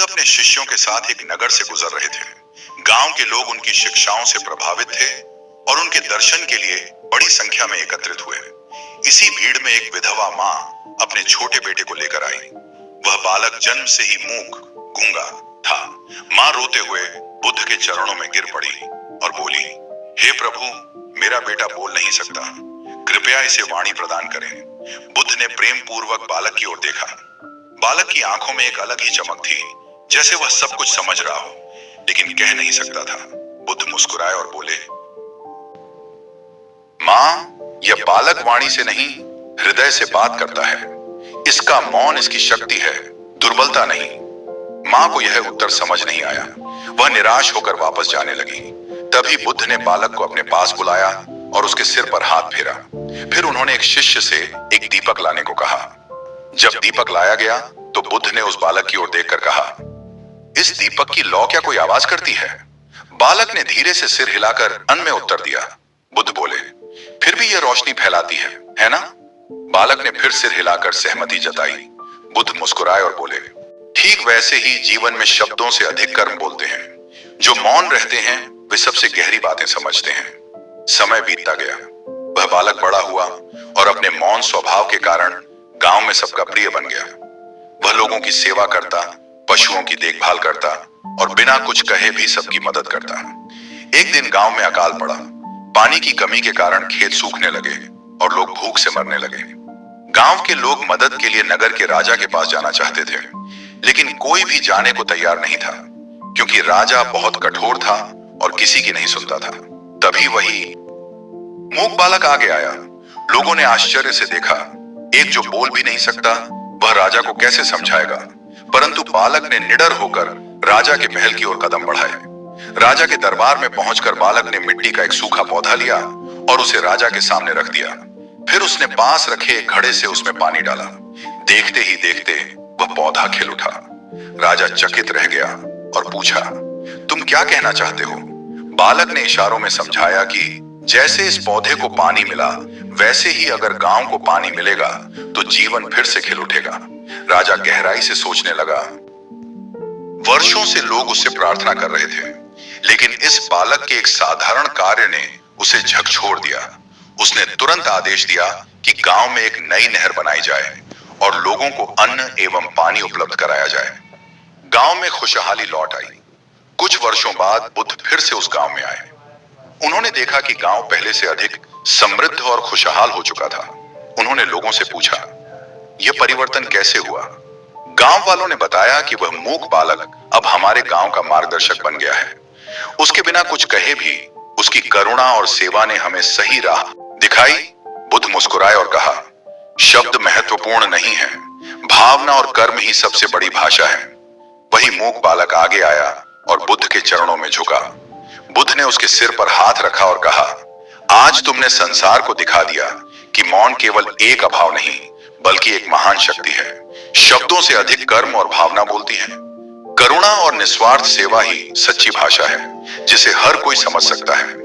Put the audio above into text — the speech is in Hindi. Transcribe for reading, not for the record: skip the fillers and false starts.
अपने शिष्यों के साथ एक नगर से गुजर रहे थे। गांव के लोग उनकी शिक्षाओं से प्रभावित थे और उनके दर्शन के लिए बड़ी संख्या में एकत्रित हुए। इसी भीड़ में एक विधवा माँ अपने छोटे बेटे को लेकर आई। वह बालक जन्म से ही मूक गूंगा था। माँ रोते हुए बुद्ध के चरणों में गिर पड़ी और बोली, हे प्रभु, मेरा बेटा बोल नहीं सकता, कृपया इसे वाणी प्रदान करें। बुद्ध ने प्रेम पूर्वक बालक की ओर देखा। बालक की आंखों में एक अलग ही चमक थी, जैसे वह सब कुछ समझ रहा हो, लेकिन कह नहीं सकता था। बुद्ध मुस्कुराए और बोले, माँ, यह बालक वाणी से नहीं, हृदय से बात करता है। इसका मौन इसकी शक्ति है, दुर्बलता नहीं। माँ को यह उत्तर समझ नहीं आया। वह निराश होकर वापस जाने लगी। तभी बुद्ध ने बालक को अपने पास बुलाया और उसके सिर पर हाथ फेरा। फिर उन्होंने एक शिष्य से एक दीपक लाने को कहा। जब दीपक लाया गया तो बुद्ध ने उस बालक की ओर देखकर कहा, इस दीपक की लौ क्या कोई आवाज करती है? बालक ने धीरे से सिर हिलाकर अन्न में उत्तर दिया। बुद्ध बोले, फिर भी यह रोशनी फैलाती है ना? बालक ने फिर सिर हिलाकर सहमति जताई। बुद्ध मुस्कुराए और बोले, ठीक वैसे ही जीवन में शब्दों से अधिक कर्म बोलते हैं। जो मौन रहते हैं वे सबसे गहरी बातें समझते हैं। समय बीतता गया। वह बालक बड़ा हुआ और अपने मौन स्वभाव के कारण गांव में सबका प्रिय बन गया। वह लोगों की सेवा करता, पशुओं की देखभाल करता और बिना कुछ कहे भी सबकी मदद करता। एक दिन गांव में अकाल पड़ा। पानी की कमी के कारण खेत सूखने लगे और लोग भूख से मरने लगे। गांव के लोग मदद के लिए नगर के राजा के पास जाना चाहते थे, लेकिन कोई भी जाने को तैयार नहीं था, क्योंकि राजा बहुत कठोर था और किसी की नहीं सुनता था। तभी वही मूक बालक आगे आया। लोगों ने आश्चर्य से देखा। एक जो बोल भी नहीं सकता, वह राजा को कैसे समझाएगा? परंतु बालक ने निडर होकर राजा के महल की ओर कदम बढ़ाए। राजा के दरबार में पहुंचकर बालक ने मिट्टी का एक सूखा पौधा लिया और उसे राजा के सामने रख दिया। फिर उसने पास रखे एक घड़े से उसमें पानी डाला। देखते ही देखते वह पौधा खिल उठा। राजा चकित रह गया और पूछा, तुम क्या कहना चाहते हो? बालक ने इशारों में समझाया कि जैसे इस पौधे को पानी मिला, वैसे ही अगर गांव को पानी मिलेगा तो जीवन फिर से खिल उठेगा। राजा गहराई से सोचने लगा। वर्षों से लोग उससे प्रार्थना कर रहे थे, लेकिन इस बालक के एक साधारण कार्य ने उसे झकझोर दिया। उसने तुरंत आदेश दिया कि गांव में एक नई नहर बनाई जाए और लोगों को अन्न एवं पानी उपलब्ध कराया जाए। गांव में खुशहाली लौट आई। कुछ वर्षों बाद बुद्ध फिर से उस गांव में आए। उन्होंने देखा कि गांव पहले से अधिक समृद्ध और खुशहाल हो चुका था। उन्होंने लोगों से पूछा, यह परिवर्तन कैसे हुआ? गांव वालों ने बताया कि वह मूक बालक अब हमारे गांव का मार्गदर्शक बन गया है। उसके बिना कुछ कहे भी उसकी करुणा और सेवा ने हमें सही राह दिखाई। बुद्ध मुस्कुराए और कहा, शब्द महत्वपूर्ण नहीं है, भावना और कर्म ही सबसे बड़ी भाषा है। वही मूक बालक आगे आया और बुद्ध के चरणों में झुका। बुद्ध ने उसके सिर पर हाथ रखा और कहा, आज तुमने संसार को दिखा दिया कि मौन केवल एक अभाव नहीं, बल्कि एक महान शक्ति है। शब्दों से अधिक कर्म और भावना बोलती है। करुणा और निस्वार्थ सेवा ही सच्ची भाषा है, जिसे हर कोई समझ सकता है।